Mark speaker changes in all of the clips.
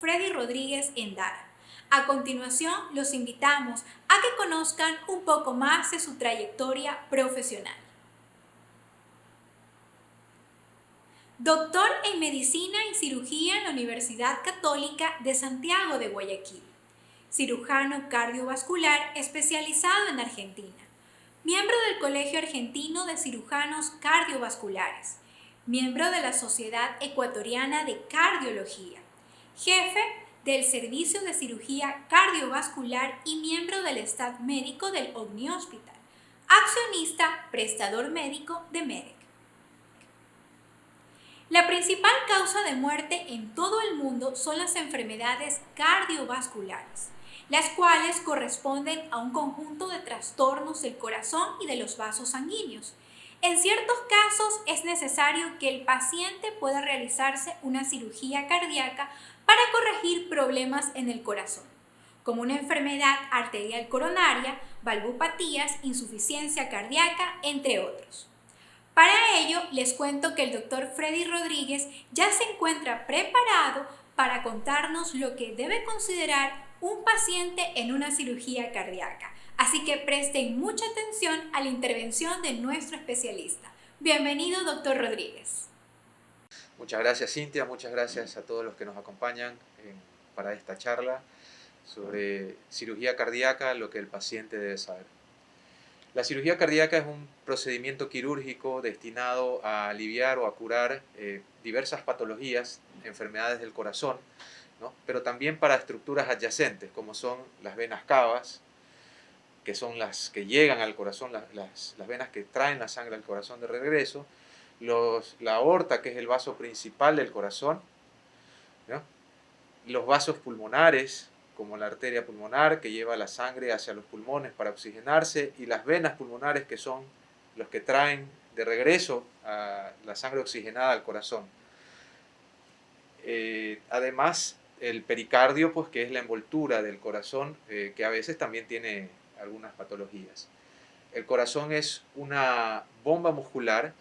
Speaker 1: Freddy Rodríguez Endara. A continuación, los invitamos a que conozcan un poco más de su trayectoria profesional. Doctor en Medicina y Cirugía en la Universidad Católica de Santiago de Guayaquil. Cirujano cardiovascular especializado en Argentina. Miembro del Colegio Argentino de Cirujanos Cardiovasculares. Miembro de la Sociedad Ecuatoriana de Cardiología. Jefe del Servicio de Cirugía Cardiovascular y miembro del staff médico del OVNI Hospital. Accionista, prestador médico de MEDEC. La principal causa de muerte en todo el mundo son las enfermedades cardiovasculares, las cuales corresponden a un conjunto de trastornos del corazón y de los vasos sanguíneos. En ciertos casos es necesario que el paciente pueda realizarse una cirugía cardíaca para corregir problemas en el corazón, como una enfermedad arterial coronaria, valvopatías, insuficiencia cardíaca, entre otros. Para ello, les cuento que el doctor Freddy Rodríguez ya se encuentra preparado para contarnos lo que debe considerar un paciente en una cirugía cardíaca. Así que presten mucha atención a la intervención de nuestro especialista. Bienvenido, doctor Rodríguez.
Speaker 2: Muchas gracias, Cintia. Muchas gracias a todos los que nos acompañan para esta charla sobre cirugía cardíaca, lo que el paciente debe saber. La cirugía cardíaca es un procedimiento quirúrgico destinado a aliviar o a curar diversas patologías, enfermedades del corazón, ¿no? Pero también para estructuras adyacentes, como son las venas cavas, que son las que llegan al corazón, las venas que traen la sangre al corazón de regreso, la aorta, que es el vaso principal del corazón, ¿no? Los vasos pulmonares, como la arteria pulmonar, que lleva la sangre hacia los pulmones para oxigenarse, y las venas pulmonares, que son los que traen de regreso a la sangre oxigenada al corazón. Además, el pericardio, pues, que es la envoltura del corazón, que a veces también tiene algunas patologías. El corazón es una bomba muscular,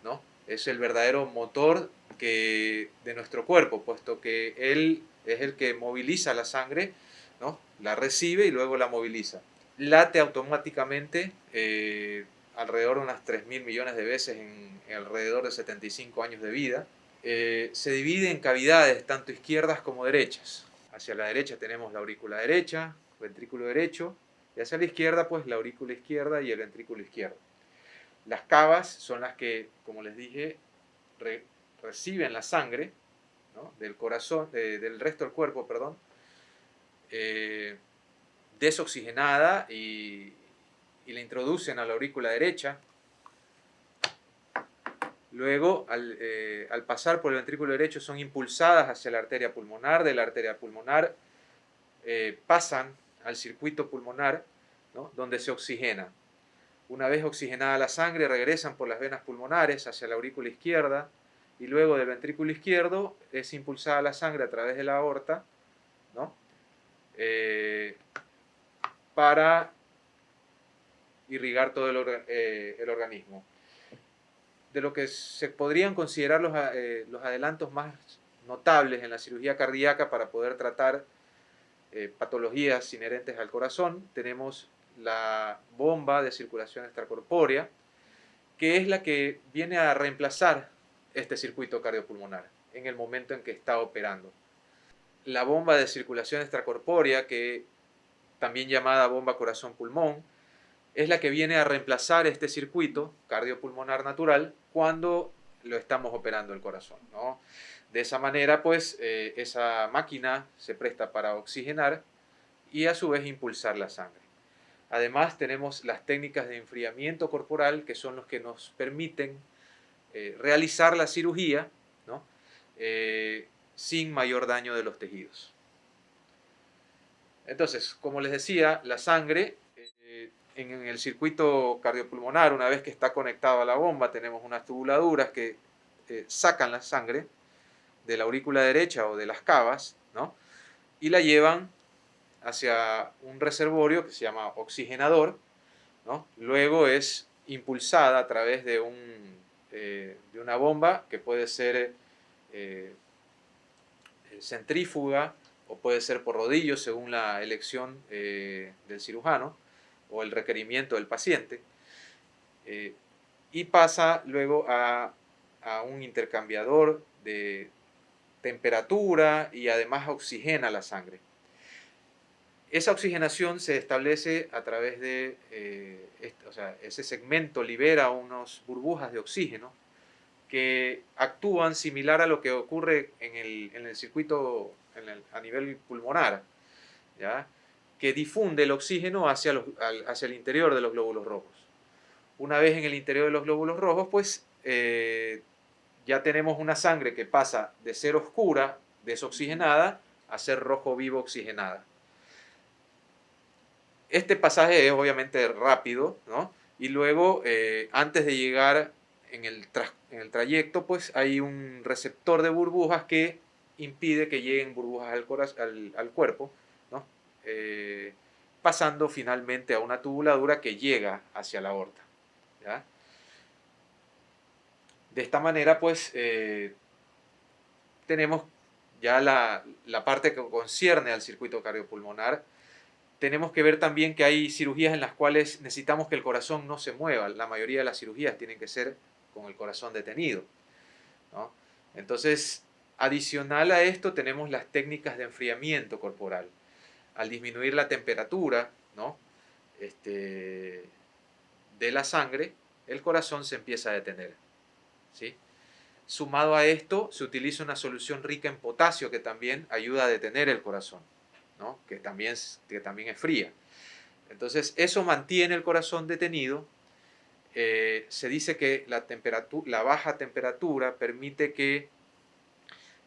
Speaker 2: ¿no? Es el verdadero motor de nuestro cuerpo, puesto que él es el que moviliza la sangre, ¿no? La recibe y luego la moviliza. Late automáticamente alrededor de unas 3.000 millones de veces en alrededor de 75 años de vida. Se divide en cavidades tanto izquierdas como derechas. Hacia la derecha tenemos la aurícula derecha, ventrículo derecho, y hacia la izquierda, pues, la aurícula izquierda y el ventrículo izquierdo. Las cavas son las que, como les dije, reciben la sangre, ¿no? Del corazón, del resto del cuerpo, perdón, desoxigenada, y la introducen a la aurícula derecha. Luego, al pasar por el ventrículo derecho, son impulsadas hacia la arteria pulmonar. De la arteria pulmonar pasan al circuito pulmonar, ¿no? Donde se oxigena. Una vez oxigenada la sangre, regresan por las venas pulmonares hacia la aurícula izquierda, y luego del ventrículo izquierdo es impulsada la sangre a través de la aorta, ¿no? Para irrigar todo el organismo. De lo que se podrían considerar los adelantos más notables en la cirugía cardíaca para poder tratar patologías inherentes al corazón, tenemos la bomba de circulación extracorpórea, que es la que viene a reemplazar este circuito cardiopulmonar en el momento en que está operando. La bomba de circulación extracorpórea, que también llamada bomba corazón-pulmón, es la que viene a reemplazar este circuito cardiopulmonar natural cuando lo estamos operando el corazón, ¿no? De esa manera, pues, esa máquina se presta para oxigenar y a su vez impulsar la sangre. Además, tenemos las técnicas de enfriamiento corporal, que son los que nos permiten realizar la cirugía, ¿no? Sin mayor daño de los tejidos. Entonces, como les decía, la sangre en el circuito cardiopulmonar, una vez que está conectado a la bomba, tenemos unas tubuladuras que sacan la sangre de la aurícula derecha o de las cavas, ¿no? Y la llevan hacia un reservorio que se llama oxigenador, ¿no? Luego es impulsada a través de una bomba que puede ser centrífuga o puede ser por rodillos según la elección del cirujano o el requerimiento del paciente, y pasa luego a un intercambiador de temperatura y además oxigena la sangre. Esa oxigenación se establece a través de, ese segmento libera unas burbujas de oxígeno que actúan similar a lo que ocurre en el circuito a nivel pulmonar, ¿ya? Que difunde el oxígeno hacia el interior de los glóbulos rojos. Una vez en el interior de los glóbulos rojos, pues ya tenemos una sangre que pasa de ser oscura, desoxigenada, a ser rojo vivo oxigenada. Este pasaje es obviamente rápido, ¿no? Y luego, antes de llegar en el trayecto, pues hay un receptor de burbujas que impide que lleguen burbujas al cuerpo, ¿no? Pasando finalmente a una tubuladura que llega hacia la aorta, ¿ya? De esta manera, pues, tenemos ya la parte que concierne al circuito cardiopulmonar. Tenemos que ver también que hay cirugías en las cuales necesitamos que el corazón no se mueva. La mayoría de las cirugías tienen que ser con el corazón detenido, ¿no? Entonces, adicional a esto, tenemos las técnicas de enfriamiento corporal. Al disminuir la temperatura, ¿no? de la sangre, el corazón se empieza a detener, ¿sí? Sumado a esto, se utiliza una solución rica en potasio que también ayuda a detener el corazón, ¿no? que también es fría. Entonces, eso mantiene el corazón detenido. Se dice que la baja temperatura permite que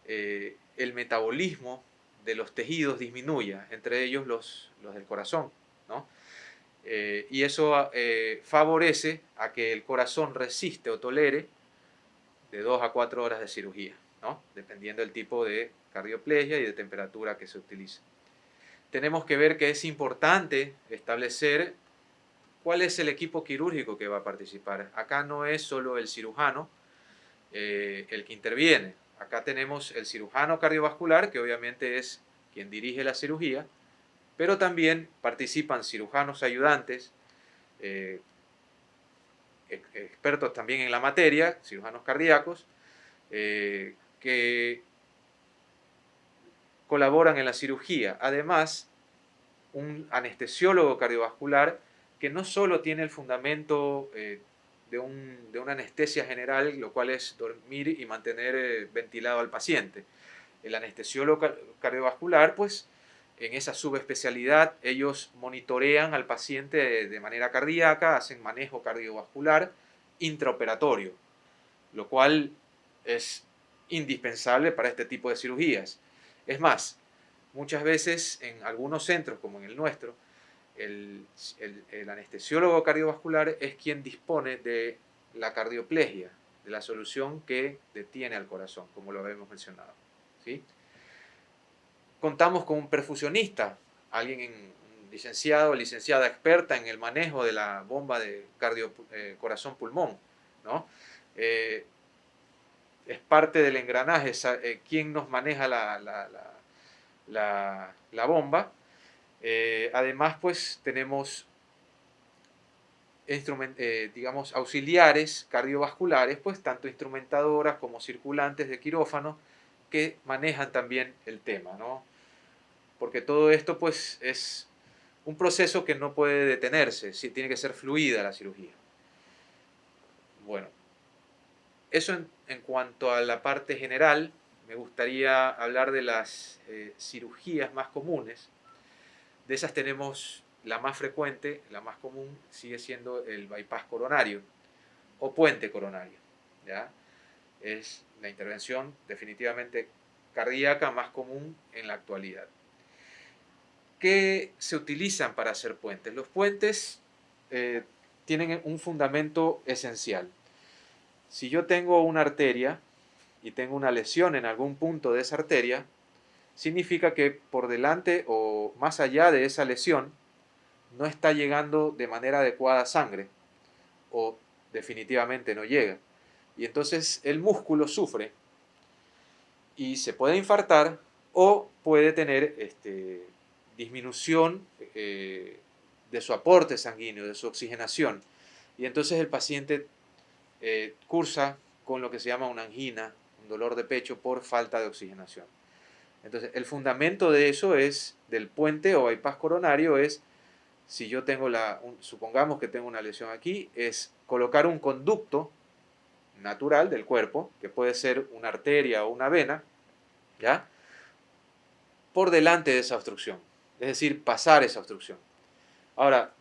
Speaker 2: el metabolismo de los tejidos disminuya, entre ellos los del corazón, ¿no? Y eso favorece a que el corazón resiste o tolere de 2 a 4 horas de cirugía, ¿no? Dependiendo del tipo de cardioplegia y de temperatura que se utilice. Tenemos que ver que es importante establecer cuál es el equipo quirúrgico que va a participar. Acá no es solo el cirujano el que interviene. Acá tenemos el cirujano cardiovascular, que obviamente es quien dirige la cirugía, pero también participan cirujanos ayudantes, expertos también en la materia, cirujanos cardíacos, que colaboran en la cirugía. Además, un anestesiólogo cardiovascular que no solo tiene el fundamento de una anestesia general, lo cual es dormir y mantener ventilado al paciente. El anestesiólogo cardiovascular, pues, en esa subespecialidad, ellos monitorean al paciente de manera cardíaca, hacen manejo cardiovascular intraoperatorio, lo cual es indispensable para este tipo de cirugías. Es más, muchas veces en algunos centros, como en el nuestro, el anestesiólogo cardiovascular es quien dispone de la cardioplegia, de la solución que detiene al corazón, como lo habíamos mencionado, ¿sí? Contamos con un perfusionista, alguien licenciado o licenciada experta en el manejo de la bomba de corazón-pulmón, ¿no? Es parte del engranaje, quién nos maneja la bomba. Además, pues tenemos digamos, auxiliares cardiovasculares, pues tanto instrumentadoras como circulantes de quirófano que manejan también el tema, ¿no? Porque todo esto, pues, es un proceso que no puede detenerse, tiene que ser fluida la cirugía. Bueno, eso en cuanto a la parte general. Me gustaría hablar de las cirugías más comunes. De esas tenemos la más frecuente, la más común, sigue siendo el bypass coronario o puente coronario, ¿ya? Es la intervención definitivamente cardíaca más común en la actualidad. ¿Qué se utilizan para hacer puentes? Los puentes tienen un fundamento esencial. Si yo tengo una arteria y tengo una lesión en algún punto de esa arteria, significa que por delante o más allá de esa lesión no está llegando de manera adecuada sangre, o definitivamente no llega. Y entonces el músculo sufre y se puede infartar, o puede tener disminución de su aporte sanguíneo, de su oxigenación. Y entonces el paciente cursa con lo que se llama una angina, un dolor de pecho por falta de oxigenación. Entonces, el fundamento de eso es, del puente o bypass coronario, es, si yo tengo supongamos que tengo una lesión aquí, es colocar un conducto natural del cuerpo, que puede ser una arteria o una vena, ¿ya?, por delante de esa obstrucción, es decir, pasar esa obstrucción. Ahora,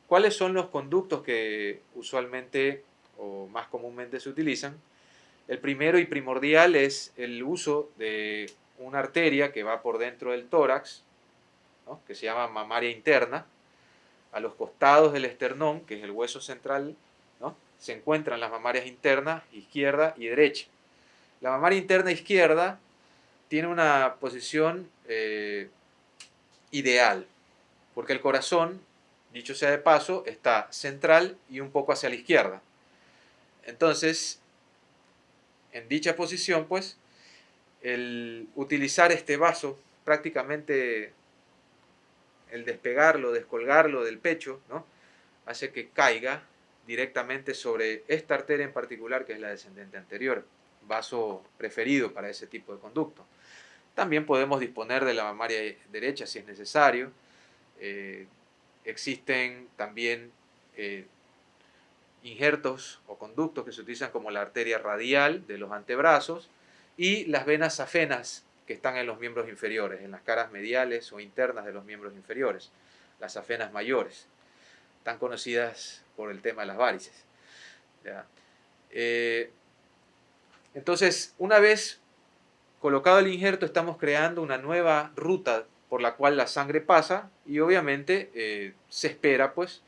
Speaker 2: ¿cuáles son los conductos que usualmente o más comúnmente se utilizan? El primero y primordial es el uso de una arteria que va por dentro del tórax, ¿no?, que se llama mamaria interna. A los costados del esternón, que es el hueso central, ¿no?, se encuentran las mamarias internas, izquierda y derecha. La mamaria interna izquierda tiene una posición ideal, porque el corazón, dicho sea de paso, está central y un poco hacia la izquierda. Entonces, en dicha posición, pues, el utilizar este vaso, prácticamente el despegarlo, descolgarlo del pecho, ¿no?, hace que caiga directamente sobre esta arteria en particular, que es la descendente anterior, vaso preferido para ese tipo de conducto. También podemos disponer de la mamaria derecha si es necesario. Existen también injertos o conductos que se utilizan como la arteria radial de los antebrazos y las venas safenas que están en los miembros inferiores, en las caras mediales o internas de los miembros inferiores, las safenas mayores, tan conocidas por el tema de las varices. ¿Ya? Entonces, una vez colocado el injerto, estamos creando una nueva ruta por la cual la sangre pasa y obviamente se espera, pues,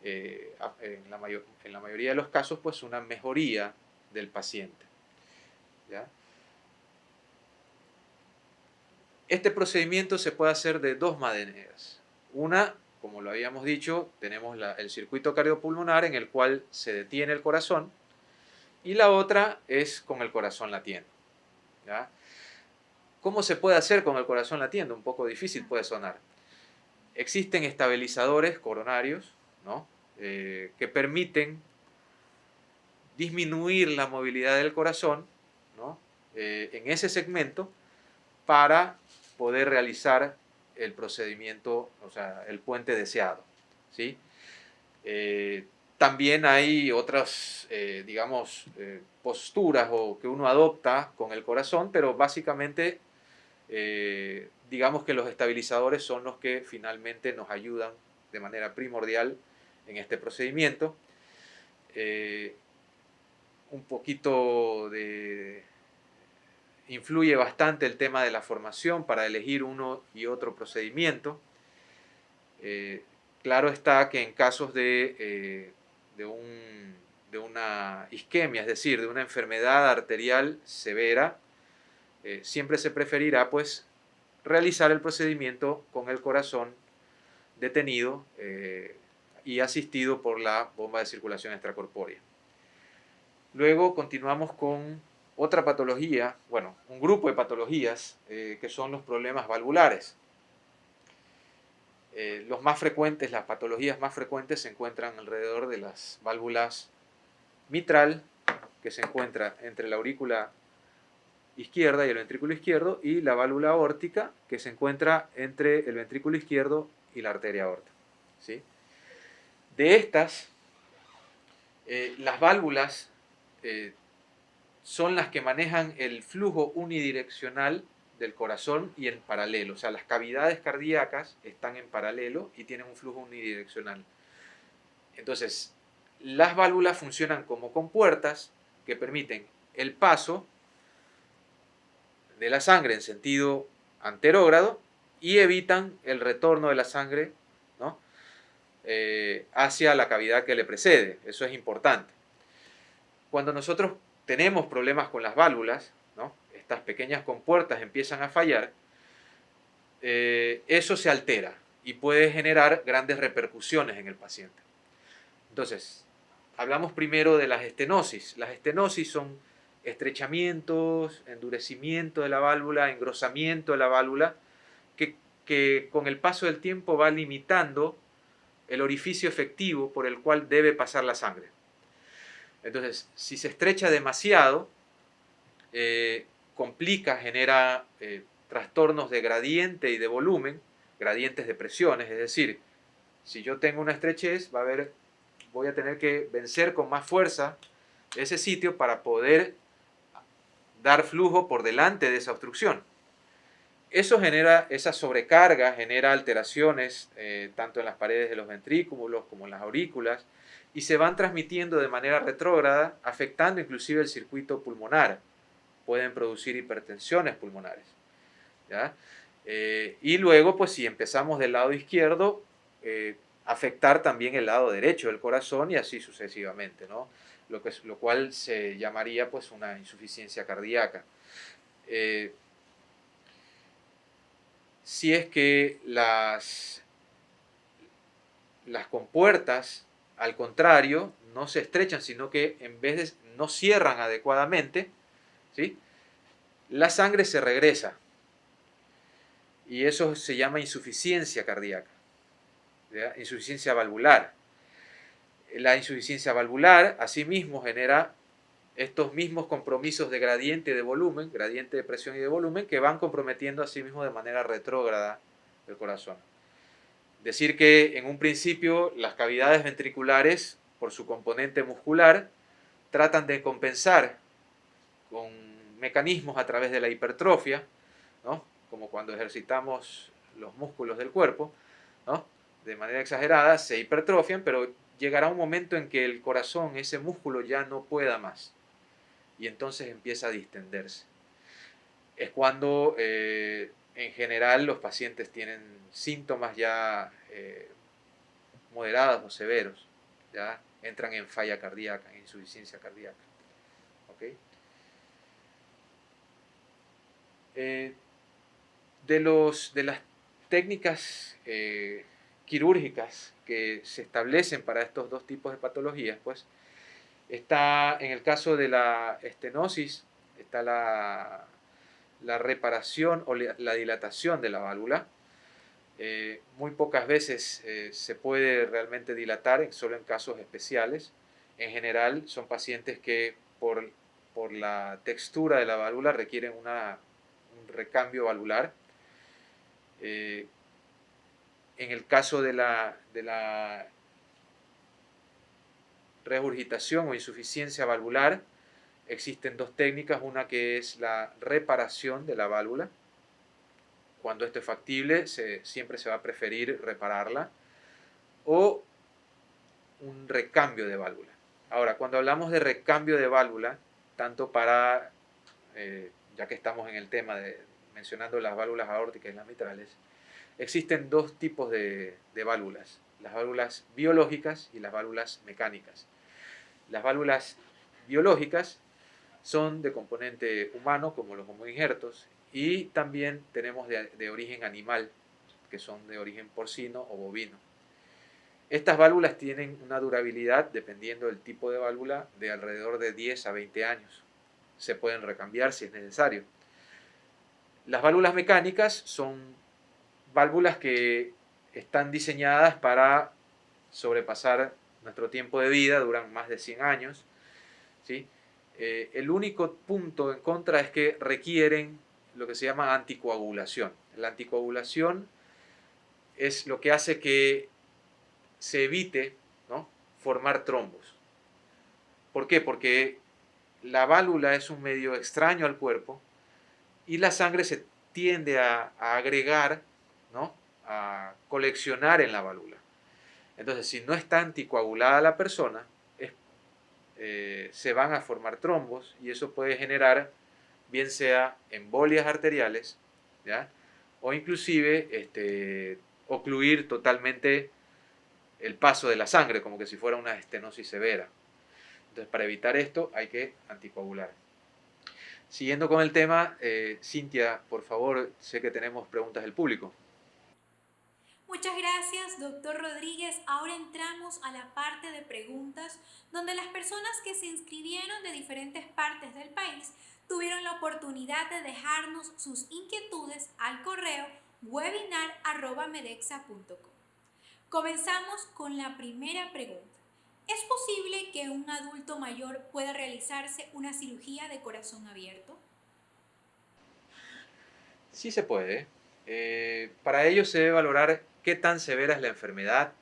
Speaker 2: en la mayoría de los casos, pues, una mejoría del paciente. ¿Ya? Este procedimiento se puede hacer de dos maneras. Una, como lo habíamos dicho, tenemos el circuito cardiopulmonar en el cual se detiene el corazón, y la otra es con el corazón latiendo. ¿Ya? ¿Cómo se puede hacer con el corazón latiendo? Un poco difícil puede sonar. Existen estabilizadores coronarios, ¿no?, que permiten disminuir la movilidad del corazón, ¿no?, en ese segmento para poder realizar el procedimiento, o sea, el puente deseado, ¿sí? También hay otras, digamos, posturas que uno adopta con el corazón, pero básicamente, digamos que los estabilizadores son los que finalmente nos ayudan de manera primordial en este procedimiento. Un poquito influye bastante el tema de la formación para elegir uno y otro procedimiento. Claro está que en casos de una isquemia, es decir, de una enfermedad arterial severa, siempre se preferirá, pues, realizar el procedimiento con el corazón detenido y asistido por la bomba de circulación extracorpórea. Luego continuamos con otra patología, bueno, un grupo de patologías que son los problemas valvulares. Los más frecuentes, las patologías más frecuentes se encuentran alrededor de las válvulas mitral, que se encuentra entre la aurícula izquierda y el ventrículo izquierdo, y la válvula aórtica, que se encuentra entre el ventrículo izquierdo y la arteria aorta, ¿sí? De estas, las válvulas son las que manejan el flujo unidireccional del corazón y en paralelo, o sea, las cavidades cardíacas están en paralelo y tienen un flujo unidireccional. Entonces, las válvulas funcionan como compuertas que permiten el paso de la sangre en sentido anterógrado y evitan el retorno de la sangre, ¿no?, hacia la cavidad que le precede. Eso es importante. Cuando nosotros tenemos problemas con las válvulas, ¿no?, estas pequeñas compuertas empiezan a fallar, eso se altera y puede generar grandes repercusiones en el paciente. Entonces, hablamos primero de las estenosis. Las estenosis son estrechamientos, endurecimiento de la válvula, engrosamiento de la válvula, que con el paso del tiempo va limitando el orificio efectivo por el cual debe pasar la sangre. Entonces, si se estrecha demasiado, complica, genera trastornos de gradiente y de volumen, gradientes de presiones, es decir, si yo tengo una estrechez, voy a tener que vencer con más fuerza ese sitio para poder dar flujo por delante de esa obstrucción. Esa sobrecarga genera alteraciones tanto en las paredes de los ventrículos como en las aurículas, y se van transmitiendo de manera retrógrada, afectando inclusive el circuito pulmonar. Pueden producir hipertensiones pulmonares, ¿ya? Y luego, pues si empezamos del lado izquierdo, afectar también el lado derecho del corazón y así sucesivamente, ¿no? Lo cual se llamaría pues una insuficiencia cardíaca. Si es que las compuertas, al contrario, no se estrechan, sino que en vez de no cierran adecuadamente, ¿sí?, la sangre se regresa. Y eso se llama insuficiencia cardíaca, ¿ya? Insuficiencia valvular. La insuficiencia valvular, asimismo, genera estos mismos compromisos de gradiente de volumen, gradiente de presión y de volumen, que van comprometiendo asimismo de manera retrógrada el corazón. Decir que en un principio las cavidades ventriculares, por su componente muscular, tratan de compensar con mecanismos a través de la hipertrofia, ¿no?, como cuando ejercitamos los músculos del cuerpo, ¿no?, de manera exagerada, se hipertrofian, pero llegará un momento en que el corazón, ese músculo, ya no pueda más, y entonces empieza a distenderse. Es cuando en general los pacientes tienen síntomas ya moderados o severos, ya entran en falla cardíaca, en insuficiencia cardíaca. ¿Okay? De las técnicas quirúrgicas que se establecen para estos dos tipos de patologías, pues, está en el caso de la estenosis, está la reparación o la dilatación de la válvula. Muy pocas veces se puede realmente dilatar, solo en casos especiales. En general son pacientes que por la textura de la válvula requieren un recambio valvular. En el caso de la regurgitación o insuficiencia valvular, existen dos técnicas, una que es la reparación de la válvula. Cuando esto es factible, siempre se va a preferir repararla, o un recambio de válvula. Ahora, cuando hablamos de recambio de válvula, tanto para, ya que estamos en el tema mencionando las válvulas aórticas y las mitrales, existen dos tipos de válvulas, las válvulas biológicas y las válvulas mecánicas. Las válvulas biológicas son de componente humano, como los homoinjertos, y también tenemos de origen animal, que son de origen porcino o bovino. Estas válvulas tienen una durabilidad, dependiendo del tipo de válvula, de alrededor de 10 a 20 años. Se pueden recambiar si es necesario. Las válvulas mecánicas son válvulas que están diseñadas para sobrepasar nuestro tiempo de vida, duran más de 100 años, ¿sí? El único punto en contra es que requieren lo que se llama anticoagulación. La anticoagulación es lo que hace que se evite, ¿no?, formar trombos. ¿Por qué? Porque la válvula es un medio extraño al cuerpo y la sangre se tiende a agregar, ¿no?, a coleccionar en la válvula. Entonces, si no está anticoagulada la persona, se van a formar trombos, y eso puede generar, bien sea embolias arteriales, ¿ya?, o inclusive ocluir totalmente el paso de la sangre, como que si fuera una estenosis severa. Entonces, para evitar esto hay que anticoagular. Siguiendo con el tema, Cintia, por favor, sé que tenemos preguntas del público.
Speaker 1: Muchas gracias, doctor Rodríguez. Ahora entramos a la parte de preguntas donde las personas que se inscribieron de diferentes partes del país tuvieron la oportunidad de dejarnos sus inquietudes al correo webinar@medexa.com. Comenzamos con la primera pregunta. ¿Es posible que un adulto mayor pueda realizarse una cirugía de corazón abierto?
Speaker 2: Sí se puede. Para ello se debe valorar qué tan severa es la enfermedad,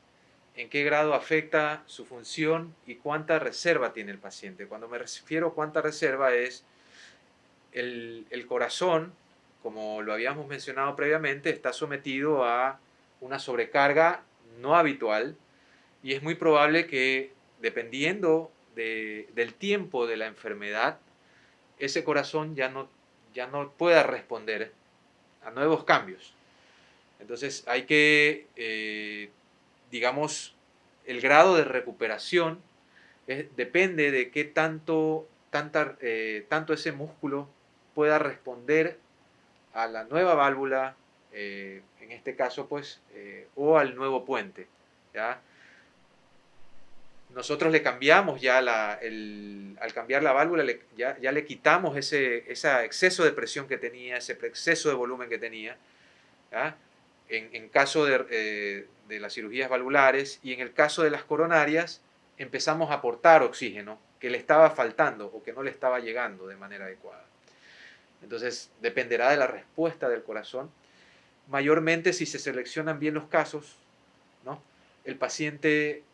Speaker 2: en qué grado afecta su función y cuánta reserva tiene el paciente. Cuando me refiero a cuánta reserva es el corazón, como lo habíamos mencionado previamente, está sometido a una sobrecarga no habitual y es muy probable que, dependiendo del tiempo de la enfermedad, ese corazón ya no pueda responder a nuevos cambios. Entonces hay que, digamos, el grado de recuperación depende de qué tanto ese músculo pueda responder a la nueva válvula, en este caso, pues, o al nuevo puente, ¿ya? Nosotros le cambiamos ya al cambiar la válvula, ya le quitamos ese exceso de presión que tenía, ese exceso de volumen que tenía, ¿ya? En caso de las cirugías valvulares, y en el caso de las coronarias, empezamos a aportar oxígeno que le estaba faltando o que no le estaba llegando de manera adecuada. Entonces, dependerá de la respuesta del corazón. Mayormente, si se seleccionan bien los casos, ¿no? El paciente,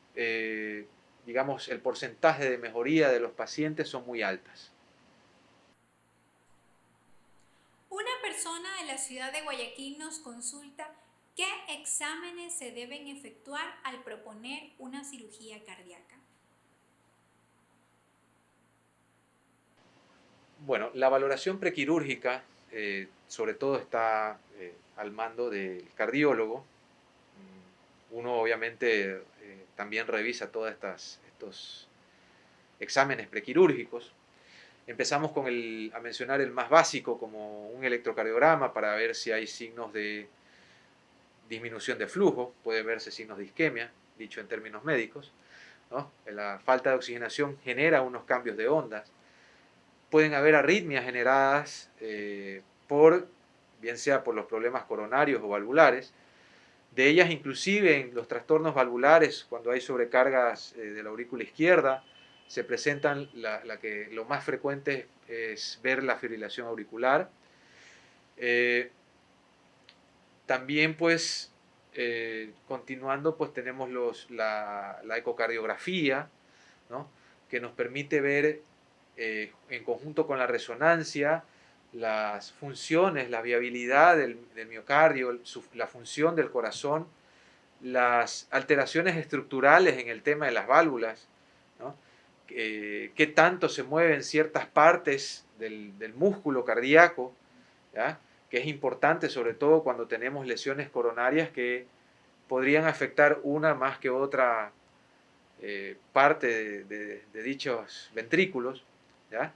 Speaker 2: digamos, el porcentaje de mejoría de los pacientes son muy altas.
Speaker 1: Una persona de la ciudad de Guayaquil nos consulta qué exámenes se deben efectuar al proponer una cirugía cardíaca.
Speaker 2: Bueno, la valoración prequirúrgica, sobre todo está al mando del cardiólogo. Uno obviamente también revisa todos estos exámenes prequirúrgicos. Empezamos a mencionar el más básico, como un electrocardiograma, para ver si hay signos de disminución de flujo, puede verse signos de isquemia, dicho en términos médicos, ¿no? La falta de oxigenación genera unos cambios de ondas. Pueden haber arritmias generadas bien sea por los problemas coronarios o valvulares. De ellas, inclusive en los trastornos valvulares, cuando hay sobrecargas de la aurícula izquierda, se presentan, lo más frecuente es ver la fibrilación auricular. También, pues, continuando, pues tenemos la ecocardiografía, ¿no? Que nos permite ver, en conjunto con la resonancia, las funciones, la viabilidad del miocardio, la función del corazón, las alteraciones estructurales en el tema de las válvulas, ¿no? Qué tanto se mueven ciertas partes del músculo cardíaco, ¿ya? Que es importante sobre todo cuando tenemos lesiones coronarias que podrían afectar una más que otra parte de dichos ventrículos, ¿ya?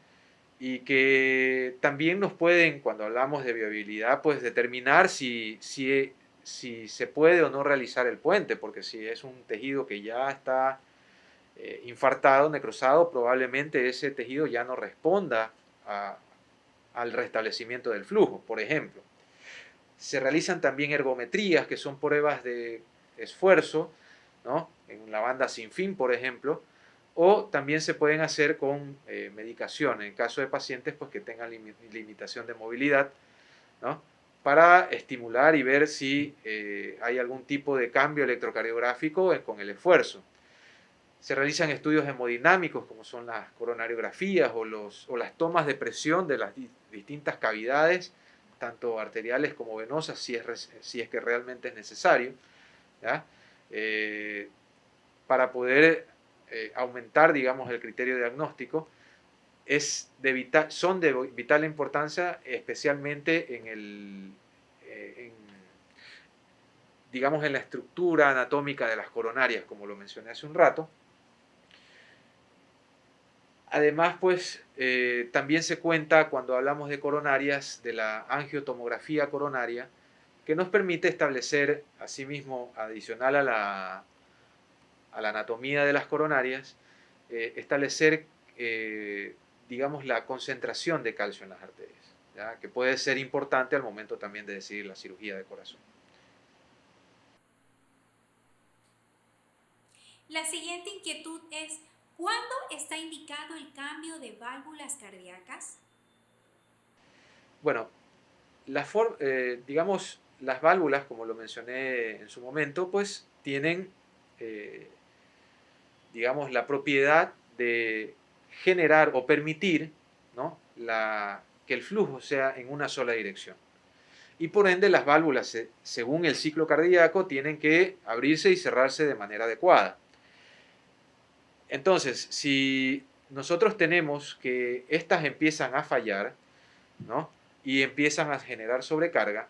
Speaker 2: Y que también nos pueden, cuando hablamos de viabilidad, pues determinar si se puede o no realizar el puente, porque si es un tejido que ya está infartado, necrosado, probablemente ese tejido ya no responda al restablecimiento del flujo, por ejemplo. Se realizan también ergometrías, que son pruebas de esfuerzo, ¿no? En la banda sin fin, por ejemplo, o también se pueden hacer con medicación, en caso de pacientes pues, que tengan limitación de movilidad, ¿no? Para estimular y ver si hay algún tipo de cambio electrocardiográfico con el esfuerzo. Se realizan estudios hemodinámicos, como son las coronariografías o las tomas de presión de las distintas cavidades, tanto arteriales como venosas, si es que realmente es necesario, ¿ya? Para poder aumentar, digamos, el criterio diagnóstico. Son de vital importancia, especialmente digamos, en la estructura anatómica de las coronarias, como lo mencioné hace un rato. Además, pues, también se cuenta, cuando hablamos de coronarias, de la angiotomografía coronaria, que nos permite establecer, asimismo, adicional a la anatomía de las coronarias, establecer, digamos, la concentración de calcio en las arterias, ¿ya? Que puede ser importante al momento también de decidir la cirugía de corazón.
Speaker 1: La siguiente inquietud es, ¿cuándo está indicado el cambio de válvulas cardíacas?
Speaker 2: Bueno, digamos, las válvulas, como lo mencioné en su momento, pues tienen, digamos, la propiedad de generar o permitir, ¿no?, que el flujo sea en una sola dirección. Y por ende las válvulas, según el ciclo cardíaco, tienen que abrirse y cerrarse de manera adecuada. Entonces, si nosotros tenemos que estas empiezan a fallar, ¿no?, y empiezan a generar sobrecarga,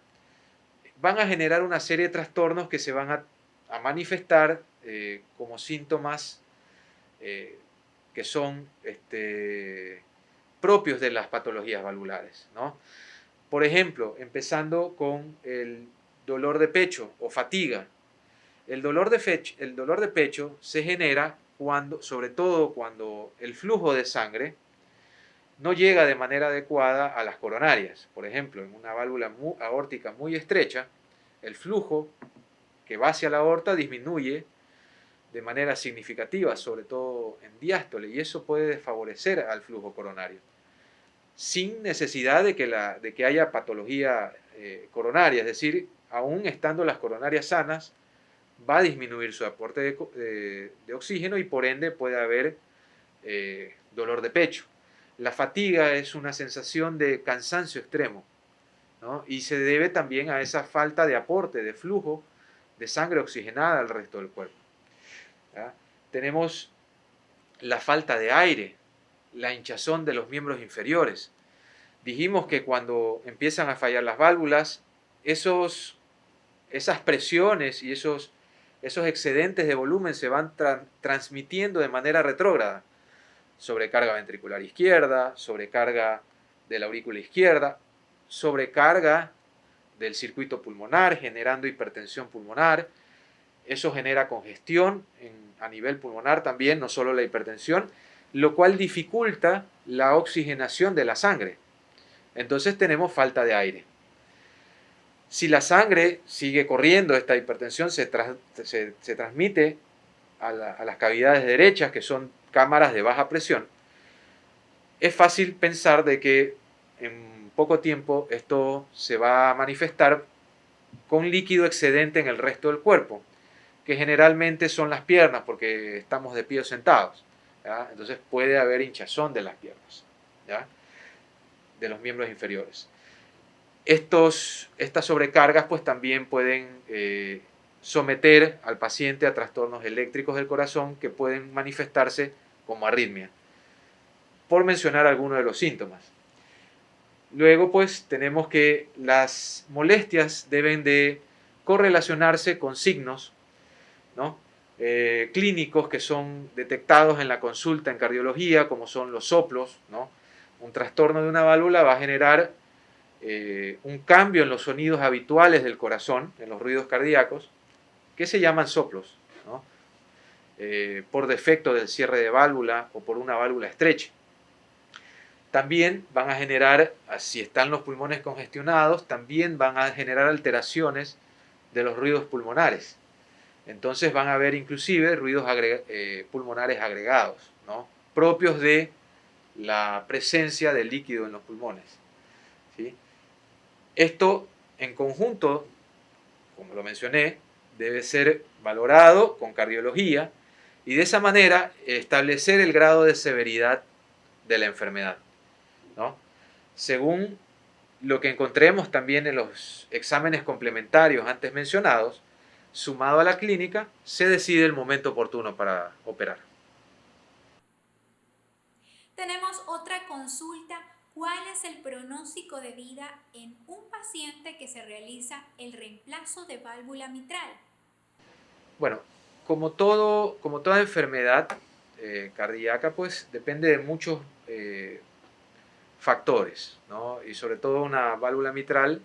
Speaker 2: van a generar una serie de trastornos que se van a manifestar como síntomas que son propios de las patologías valvulares, ¿no? Por ejemplo, empezando con el dolor de pecho o fatiga. El dolor de pecho se genera sobre todo cuando el flujo de sangre no llega de manera adecuada a las coronarias. Por ejemplo, en una válvula aórtica muy estrecha, el flujo que va hacia la aorta disminuye de manera significativa, sobre todo en diástole, y eso puede desfavorecer al flujo coronario, sin necesidad de que haya patología coronaria, es decir, aún estando las coronarias sanas, va a disminuir su aporte de oxígeno y por ende puede haber dolor de pecho. La fatiga es una sensación de cansancio extremo, ¿no? Y se debe también a esa falta de aporte de flujo de sangre oxigenada al resto del cuerpo, ¿ya? Tenemos la falta de aire, la hinchazón de los miembros inferiores. Dijimos que cuando empiezan a fallar las válvulas, esas presiones y esos excedentes de volumen se van transmitiendo de manera retrógrada. Sobrecarga ventricular izquierda, sobrecarga de la aurícula izquierda, sobrecarga del circuito pulmonar, generando hipertensión pulmonar. Eso genera congestión a nivel pulmonar también, no solo la hipertensión, lo cual dificulta la oxigenación de la sangre. Entonces tenemos falta de aire. Si la sangre sigue corriendo, esta hipertensión se transmite a las cavidades derechas, que son cámaras de baja presión. Es fácil pensar de que en poco tiempo esto se va a manifestar con líquido excedente en el resto del cuerpo, que generalmente son las piernas, porque estamos de pie o sentados, ¿ya? Entonces puede haber hinchazón de las piernas, ¿ya?, de los miembros inferiores. Estas sobrecargas pues también pueden someter al paciente a trastornos eléctricos del corazón que pueden manifestarse como arritmia, por mencionar algunos de los síntomas. Luego pues tenemos que las molestias deben de correlacionarse con signos, ¿no?, clínicos que son detectados en la consulta en cardiología, como son los soplos, ¿no? Un trastorno de una válvula va a generar un cambio en los sonidos habituales del corazón, en los ruidos cardíacos, que se llaman soplos, ¿no?, por defecto del cierre de válvula o por una válvula estrecha. También van a generar, si están los pulmones congestionados, también van a generar alteraciones de los ruidos pulmonares. Entonces van a haber inclusive ruidos pulmonares agregados, ¿no?, propios de la presencia de líquido en los pulmones, ¿sí? Esto en conjunto, como lo mencioné, debe ser valorado con cardiología y de esa manera establecer el grado de severidad de la enfermedad, ¿no? Según lo que encontremos también en los exámenes complementarios antes mencionados, sumado a la clínica, se decide el momento oportuno para operar.
Speaker 1: Tenemos otra consulta. ¿Cuál es el pronóstico de vida en un paciente que se realiza el reemplazo de válvula mitral?
Speaker 2: Bueno, como toda enfermedad cardíaca, pues depende de muchos factores, ¿no? Y sobre todo una válvula mitral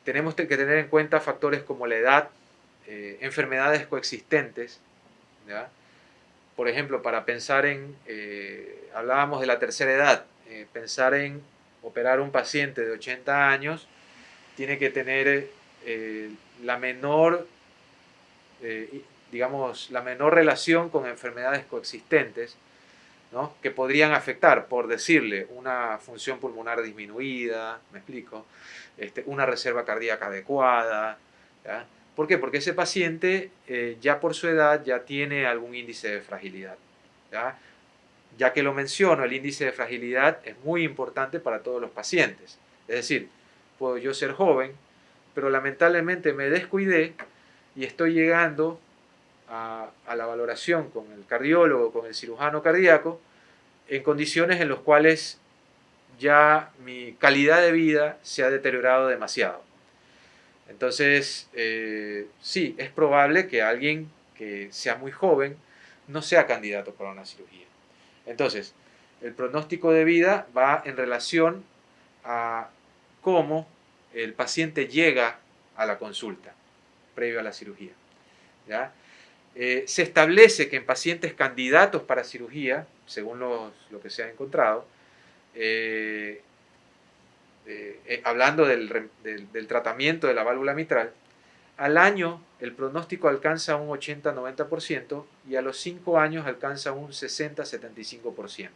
Speaker 2: tenemos que tener en cuenta factores como la edad, enfermedades coexistentes, ¿ya? Por ejemplo, para pensar en, hablábamos de la tercera edad, pensar en operar un paciente de 80 años, tiene que tener la menor, digamos, la menor relación con enfermedades coexistentes, ¿no? Que podrían afectar, por decirle, una función pulmonar disminuida, me explico, una reserva cardíaca adecuada, ¿ya? ¿Por qué? Porque ese paciente ya por su edad ya tiene algún índice de fragilidad, ¿ya? Ya que lo menciono, el índice de fragilidad es muy importante para todos los pacientes. Es decir, puedo yo ser joven, pero lamentablemente me descuidé y estoy llegando a la valoración con el cardiólogo, con el cirujano cardíaco, en condiciones en las cuales ya mi calidad de vida se ha deteriorado demasiado. Entonces, sí, es probable que alguien que sea muy joven no sea candidato para una cirugía. Entonces, el pronóstico de vida va en relación a cómo el paciente llega a la consulta previo a la cirugía, ¿ya? Se establece que en pacientes candidatos para cirugía, según lo que se ha encontrado, hablando del tratamiento de la válvula mitral, al año el pronóstico alcanza un 80-90% y a los 5 años alcanza un 60-75%,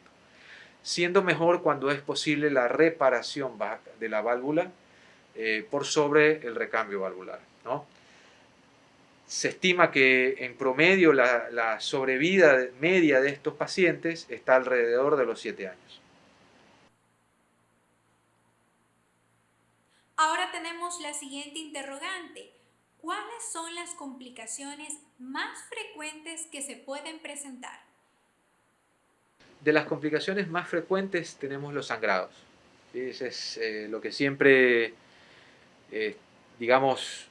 Speaker 2: siendo mejor cuando es posible la reparación de la válvula por sobre el recambio valvular, ¿no? Se estima que en promedio la sobrevida media de estos pacientes está alrededor de los 7 años.
Speaker 1: Ahora tenemos la siguiente interrogante. ¿Cuáles son las complicaciones más frecuentes que se pueden presentar?
Speaker 2: De las complicaciones más frecuentes tenemos los sangrados. ¿Sí? Ese es lo que siempre, digamos,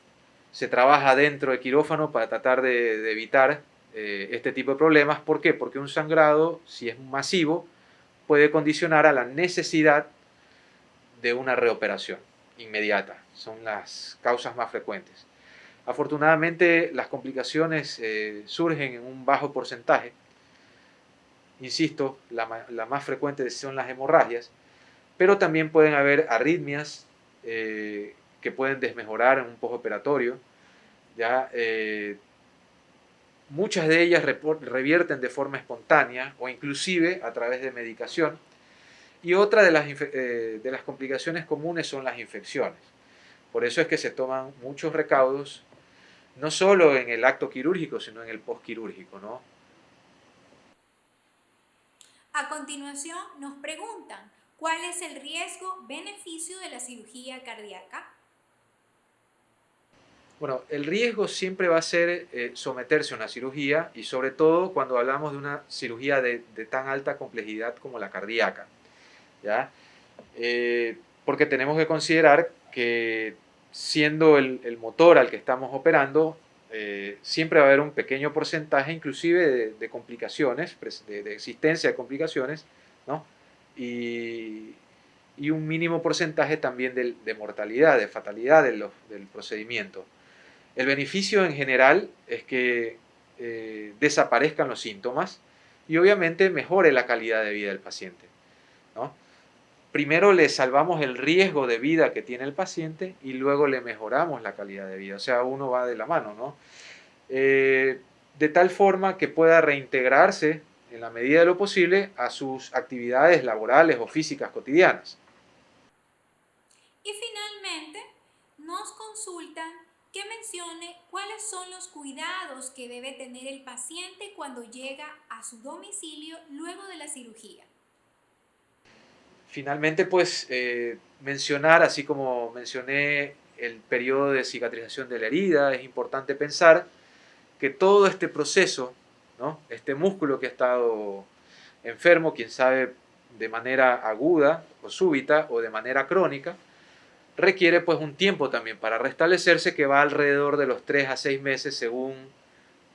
Speaker 2: se trabaja dentro del quirófano para tratar de evitar este tipo de problemas. ¿Por qué? Porque un sangrado, si es masivo, puede condicionar a la necesidad de una reoperación inmediata. Son las causas más frecuentes. Afortunadamente, las complicaciones surgen en un bajo porcentaje. Insisto, la más frecuente son las hemorragias, pero también pueden haber arritmias que pueden desmejorar en un postoperatorio. ¿Ya? Muchas de ellas revierten de forma espontánea o inclusive a través de medicación. Y otra de las complicaciones comunes son las infecciones. Por eso es que se toman muchos recaudos, no solo en el acto quirúrgico, sino en el postquirúrgico, ¿no?
Speaker 1: A continuación nos preguntan, ¿cuál es el riesgo-beneficio de la cirugía cardíaca?
Speaker 2: Bueno, el riesgo siempre va a ser someterse a una cirugía y sobre todo cuando hablamos de una cirugía de tan alta complejidad como la cardíaca, ¿ya? Porque tenemos que considerar que siendo el motor al que estamos operando, siempre va a haber un pequeño porcentaje inclusive de complicaciones, de existencia de complicaciones, ¿no? Y un mínimo porcentaje también de mortalidad, de fatalidad del procedimiento. El beneficio en general es que desaparezcan los síntomas y obviamente mejore la calidad de vida del paciente, ¿no? Primero le salvamos el riesgo de vida que tiene el paciente y luego le mejoramos la calidad de vida. O sea, uno va de la mano, ¿no? De tal forma que pueda reintegrarse en la medida de lo posible a sus actividades laborales o físicas cotidianas.
Speaker 1: Y finalmente nos consultan que mencione cuáles son los cuidados que debe tener el paciente cuando llega a su domicilio luego de la cirugía.
Speaker 2: Finalmente, pues mencionar, así como mencioné el periodo de cicatrización de la herida, es importante pensar que todo este proceso, ¿no? Este músculo que ha estado enfermo, quién sabe de manera aguda o súbita o de manera crónica, requiere pues un tiempo también para restablecerse que va alrededor de los 3 a 6 meses según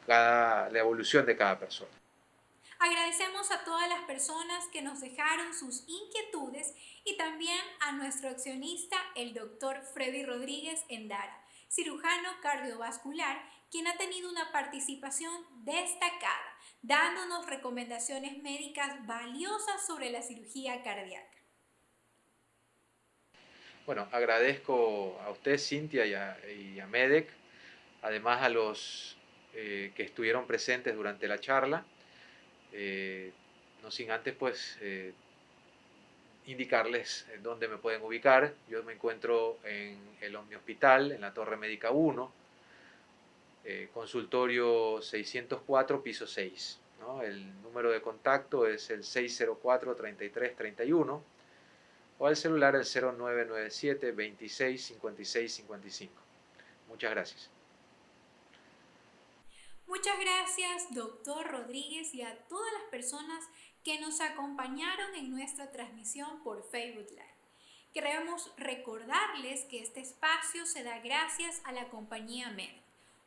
Speaker 2: la evolución de cada persona.
Speaker 1: Agradecemos a todas las personas que nos dejaron sus inquietudes y y también a nuestro accionista, el doctor Freddy Rodríguez Endara, cirujano cardiovascular, quien ha tenido una participación destacada, dándonos recomendaciones médicas valiosas sobre la cirugía cardíaca.
Speaker 2: Bueno, agradezco a usted, Cintia, y a MEDEC, además a los que estuvieron presentes durante la charla. No sin antes, pues, indicarles dónde me pueden ubicar. Yo me encuentro en el Omni Hospital, en la Torre Médica 1, consultorio 604, piso 6. ¿No? El número de contacto es el 604-3331 o al celular el 0997 26 56 55. Muchas gracias.
Speaker 1: Muchas gracias, doctor Rodríguez, y a todas las personas que nos acompañaron en nuestra transmisión por Facebook Live. Queremos recordarles que este espacio se da gracias a la compañía MED,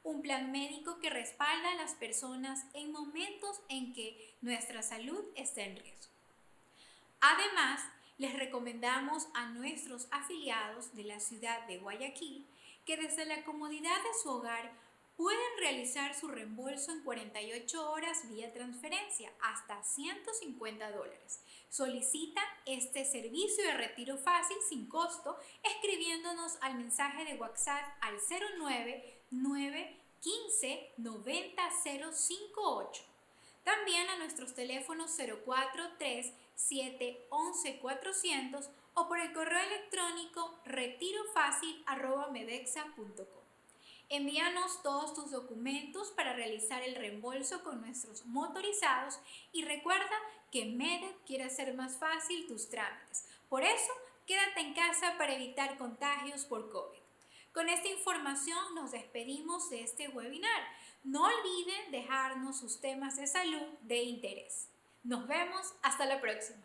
Speaker 1: un plan médico que respalda a las personas en momentos en que nuestra salud está en riesgo. Además, les recomendamos a nuestros afiliados de la ciudad de Guayaquil que desde la comodidad de su hogar pueden realizar su reembolso en 48 horas vía transferencia hasta $150. Solicita este servicio de retiro fácil sin costo escribiéndonos al mensaje de WhatsApp al 09915 90 058. También a nuestros teléfonos 043-711-400 o por el correo electrónico retirofacil@medexa.com. Envíanos todos tus documentos para realizar el reembolso con nuestros motorizados y recuerda que MEDEC quiere hacer más fácil tus trámites. Por eso, quédate en casa para evitar contagios por COVID. Con esta información nos despedimos de este webinar. No olviden dejarnos sus temas de salud de interés. Nos vemos hasta la próxima.